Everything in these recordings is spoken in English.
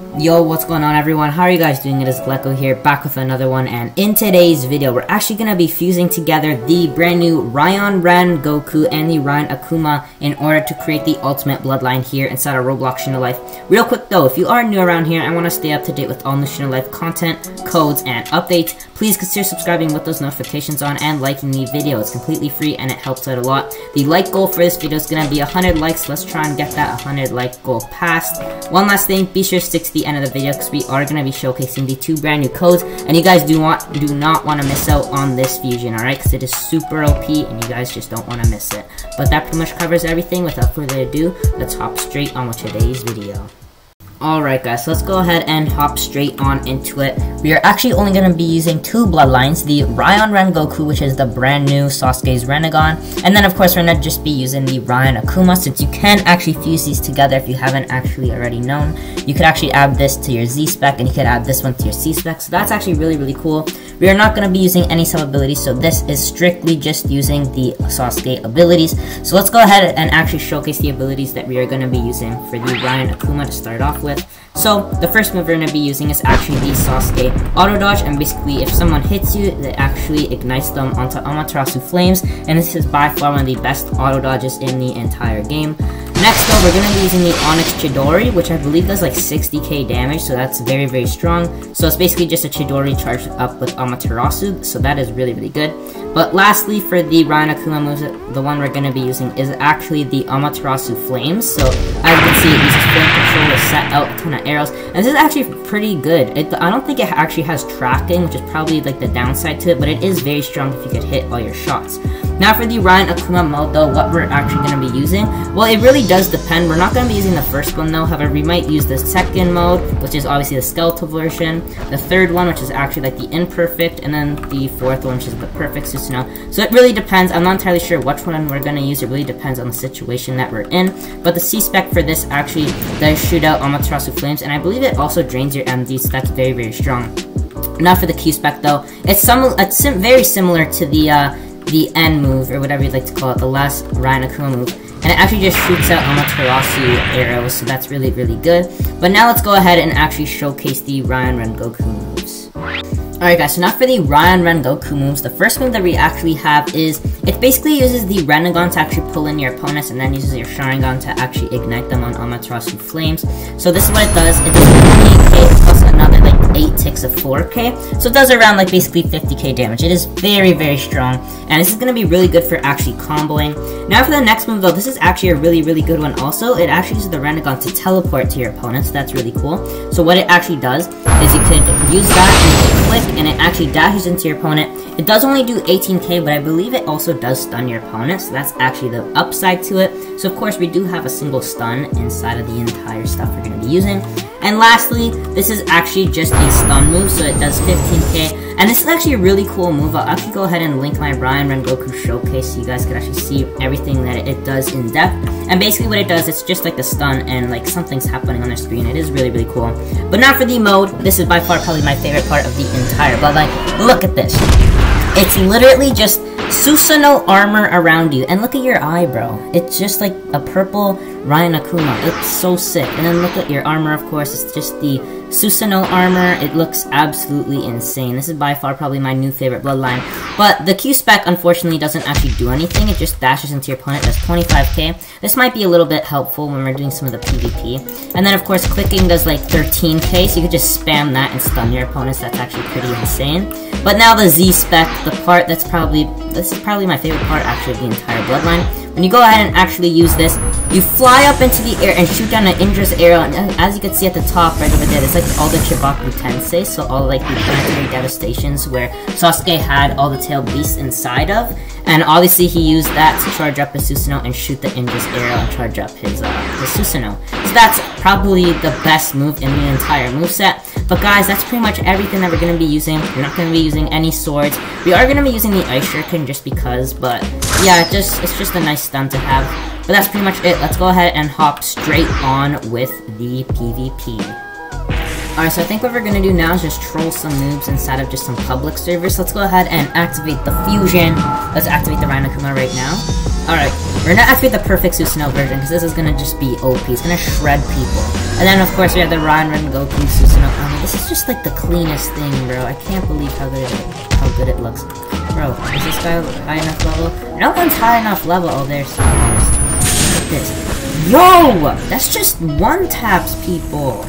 Yo, what's going on everyone? How are you guys doing? It is Glecko here, back with another one, and in today's video, we're actually going to be fusing together the brand new Raion Rengoku and the Raion Akuma in order to create the ultimate bloodline here inside of Roblox Shindo Life. Real quick though, if you are new around here and want to stay up to date with all new Shindo Life content, codes, and updates, please consider subscribing with those notifications on and liking the video. It's completely free and it helps out a lot. The like goal for this video is going to be 100 likes. Let's try and get that 100 like goal passed. One last thing, be sure to stick to the end of the video because we are going to be showcasing the 2 brand new codes, and you guys do not want to miss out on this fusion, alright? Because it is super OP and you guys just don't want to miss it. But that pretty much covers everything. Without further ado, let's hop straight on with today's video. Alright guys, so let's go ahead and hop straight on into it. We are actually only going to be using 2 bloodlines, the Raion Rengoku, which is the brand new Sasuke's Rinnegan, and then of course we're going to just be using the Raion Akuma, since you can actually fuse these together if you haven't actually already known. You could actually add this to your Z spec, and you could add this one to your C spec, so that's actually really cool. We are not going to be using any sub-abilities, so this is strictly just using the Sasuke abilities. So let's go ahead and actually showcase the abilities that we are going to be using for the Raion Akuma to start off with. So the first move we're going to be using is actually the Sasuke auto dodge, and basically if someone hits you, it actually ignites them onto Amaterasu flames, and this is by far one of the best auto dodges in the entire game. Next though, we're going to be using the Onyx Chidori, which I believe does like 60k damage, so that's very strong. So it's basically just a Chidori charged up with Amaterasu, so that is really good. But lastly, for the Raion Akuma moves, the one we're going to be using is actually the Amaterasu Flames. So as you can see, it uses flame control to set out a ton of arrows, and this is actually pretty good. I don't think it actually has tracking, which is probably like the downside to it, but it is very strong if you could hit all your shots. Now for the Raion Akuma mode though, what we're actually going to be using, well, it really does depend. We're not going to be using the first one though, however we might use the second mode, which is obviously the skeletal version, the third one, which is actually like the imperfect, and then the fourth one, which is the perfect Susanoo. So it really depends. I'm not entirely sure which one we're going to use. It really depends on the situation that we're in, but the C spec for this actually does shoot out Amaterasu Flames, and I believe it also drains your MD, so that's very strong. Now for the Q spec though, it's very similar to the N move, or whatever you'd like to call it, the last Raion Akuma move, and it actually just shoots out Amaterasu arrows, so that's really good. But now let's go ahead and actually showcase the Raion Rengoku moves. Alright guys, so now for the Raion Rengoku moves, the first move that we actually have is, it basically uses the Rinnegan to actually pull in your opponents, and then uses your Sharingan to actually ignite them on Amaterasu Flames. So this is what it does. It does 8k plus another like 8 ticks of 4k, so it does around like basically 50k damage. It is very strong, and this is going to be really good for actually comboing. Now for the next move though, this is actually a really good one also. It actually uses the Rinnegan to teleport to your opponents. That's really cool. So what it actually does is you could use that and you click, and it actually dashes into your opponent. It does only do 18k, but I believe it also does stun your opponent, so that's actually the upside to it. So of course we do have a single stun inside of the entire stuff we're going to be using. And lastly, this is actually just a stun move, so it does 15k, and this is actually a really cool move. I'll actually go ahead and link my Raion Rengoku showcase so you guys can actually see everything that it does in depth. And basically what it does, it's just like a stun and like something's happening on the screen. It is really cool. But now for the mode, this is by far probably my favorite part of the entire bloodline. Look at this. It's literally just Susanoo armor around you, and look at your eye, bro. It's just like a purple Raion Akuma. It's so sick. And then look at your armor, of course. It's just the Susanoo armor. It looks absolutely insane. This is by far probably my new favorite bloodline. But the Q spec unfortunately doesn't actually do anything. It just dashes into your opponent. Does 25k. This might be a little bit helpful when we're doing some of the PvP. And then of course clicking does like 13k, so you could just spam that and stun your opponents. That's actually pretty insane. But now the Z spec, the part this is probably my favorite part actually of the entire bloodline. When you go ahead and actually use this, you fly up into the air and shoot down an Indra's arrow, and as you can see at the top right over there, there's like all the Chibaku Tensei, so all like the planetary devastations where Sasuke had all the tailed beasts inside of, and obviously he used that to charge up his Susanoo and shoot the Indra's arrow and charge up his Susanoo. So that's probably the best move in the entire moveset. But guys, that's pretty much everything that we're going to be using. We're not going to be using any swords. We are going to be using the Ice Shuriken just because, but yeah, it's just a nice stun to have. But that's pretty much it. Let's go ahead and hop straight on with the PvP. Alright, so I think what we're going to do now is just troll some noobs inside of just some public servers. Let's go ahead and activate the fusion. Let's activate the Raion Akuma right now. Alright, we're not actually the perfect Susanoo version, because this is gonna just be OP. It's gonna shred people. And then, of course, we have the Raion Rengoku Susanoo. I mean, this is just like the cleanest thing, bro. I can't believe how good it looks. Bro, is this guy high enough level? No one's high enough level. Oh, there's some. Look at this. Yo! That's just one taps people.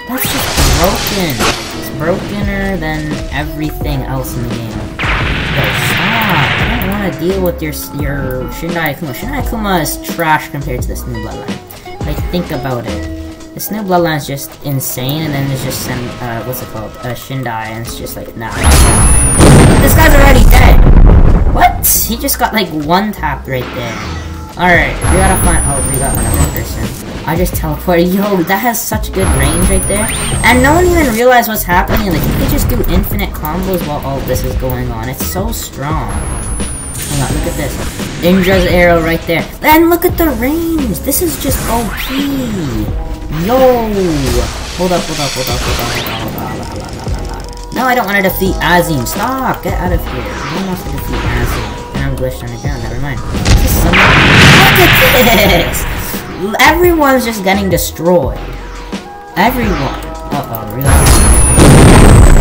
That's just broken. It's brokener than everything else in the game. Yo, stop! I don't want to deal with your Shindo Akuma. Shindo Akuma is trash compared to this new bloodline. Like, think about it. This new bloodline is just insane, and then there's just some, what's it called? Shindai, and it's just like, nah. This guy's already dead! What? He just got like one tap right there. Alright, we gotta find, oh, we got another person. I just teleported. Yo, that has such good range right there. And no one even realized what's happening. Like, you could just do infinite combos while all this is going on. It's so strong. Hang on, look at this. Indra's arrow right there. And look at the range. This is just OP. Yo. Hold up. No, I don't want to defeat Azim. Stop. Get out of here. No one wants to defeat Azim. And I'm glitched on the ground. Never mind. Look at this. Everyone's just getting destroyed. Everyone. Really?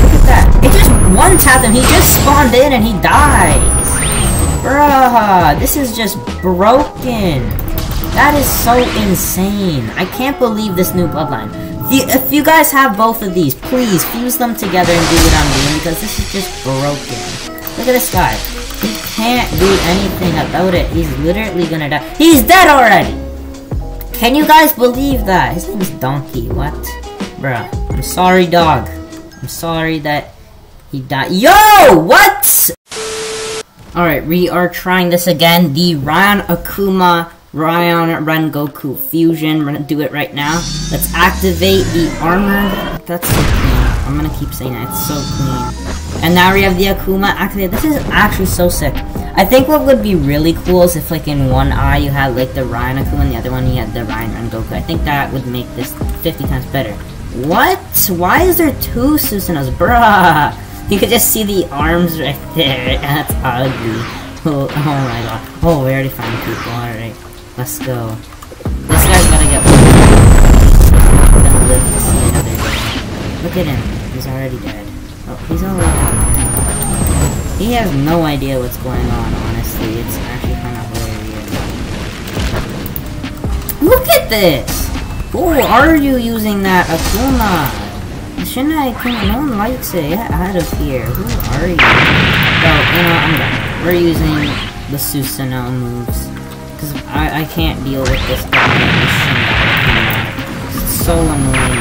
Look at that. It just one-tapped him. He just spawned in and he dies. Bruh, this is just broken. That is so insane. I can't believe this new bloodline. If you guys have both of these, please fuse them together and do what I'm doing, because this is just broken. Look at this guy. He can't do anything about it. He's literally gonna die. He's dead already! Can you guys believe that? His name is Donkey. What? Bruh. I'm sorry, dog. I'm sorry that he died. Yo! What? Alright, we are trying this again. The Raion Akuma Raion Rengoku fusion. We're gonna do it right now. Let's activate the armor. That's so clean. I'm gonna keep saying that. It's so clean. And now we have the Akuma activated. This is actually so sick. I think what would be really cool is if, like, in one eye you had, like, the Raion Akuma and the other one you had the Raion Rengoku. I think that would make this 50 times better. What? Why is there two Susanos? Bruh! You could just see the arms right there. That's ugly. Oh my god. Oh, we already found people. Alright. Let's go. This guy's gotta get gonna live to see another day. Look at him. He's already dead. Oh, he's already dead. He has no idea what's going on, honestly. It's actually kind of hilarious. Look at this! Who are you using that Akuma? Shouldn't I Akuma? No one likes it. Get out of here. Who are you? Oh, you know, I'm done. We're using the Susanoo moves. Because I can't deal with this guy. It's so annoying.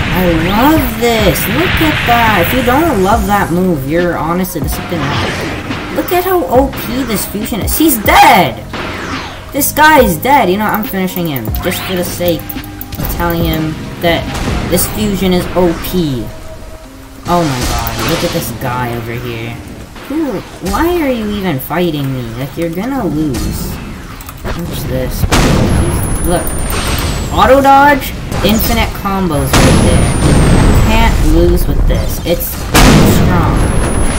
I love this! Look at that! If you don't love that move, you're honestly, there's something wrong. Look at how OP this fusion is. He's dead! This guy is dead! You know, I'm finishing him. Just for the sake of telling him that this fusion is OP. Oh my god, look at this guy over here. Why are you even fighting me? Like, you're gonna lose. Watch this. Look. Auto dodge, infinite combos right there. You can't lose with this. It's too strong.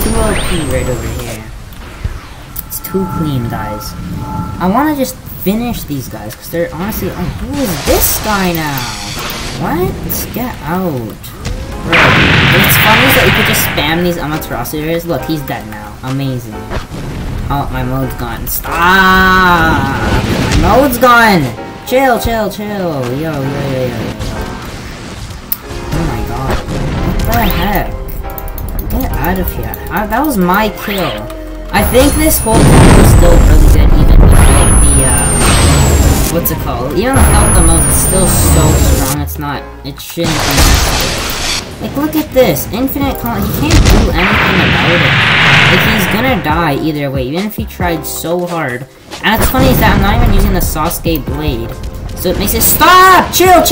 Too OP right over here. It's too clean, guys. I want to just finish these guys, because they're honestly... Oh, who is this guy now? What? Let's get out. Right. It's funny that you could just spam these Amaterasu's. Look, he's dead now. Amazing. Oh, my mode's gone. Stop! My mode's gone! Chill. Yo. Oh my god. What the heck? Get out of here. That was my kill. I think this whole combo is still really good, even without the, what's it called? Even without the mode, it's still so strong. It's not, it shouldn't be. Like, look at this. Infinite combo. He can't do anything about it. Like, he's gonna die either way, even if he tried so hard. And what's funny is that I'm not even using the Sasuke blade. So it makes it- STOP! Chill!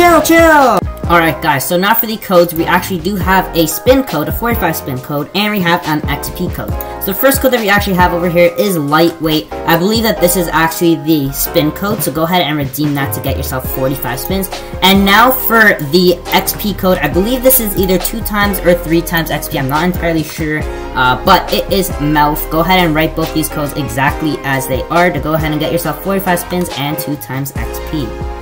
Alright guys, so now for the codes, we actually do have a spin code, a 45 spin code, and we have an XP code. So the first code that we actually have over here is lightweight. I believe that this is actually the spin code, so go ahead and redeem that to get yourself 45 spins. And now for the XP code, I believe this is either 2 times or 3 times XP, I'm not entirely sure, but it is mouth. Go ahead and write both these codes exactly as they are to go ahead and get yourself 45 spins and 2 times XP.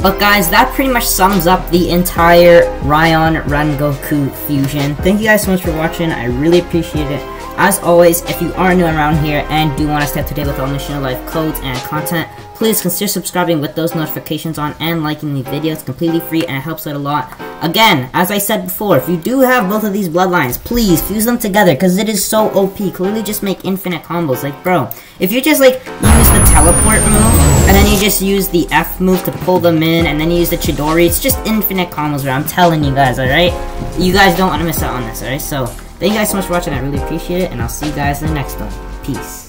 But guys, that pretty much sums up the entire Raion Rengoku fusion. Thank you guys so much for watching, I really appreciate it. As always, if you are new around here and do want to stay up to date with all new Shindo Life codes and content, please consider subscribing with those notifications on and liking the video. It's completely free and it helps out a lot. Again, as I said before, if you do have both of these bloodlines, please fuse them together because it is so OP. Clearly just make infinite combos. Like, bro, if you just like use the teleport move and then you just use the F move to pull them in and then you use the Chidori, it's just infinite combos, bro. I'm telling you guys, alright? You guys don't want to miss out on this, alright? So, thank you guys so much for watching. I really appreciate it and I'll see you guys in the next one. Peace.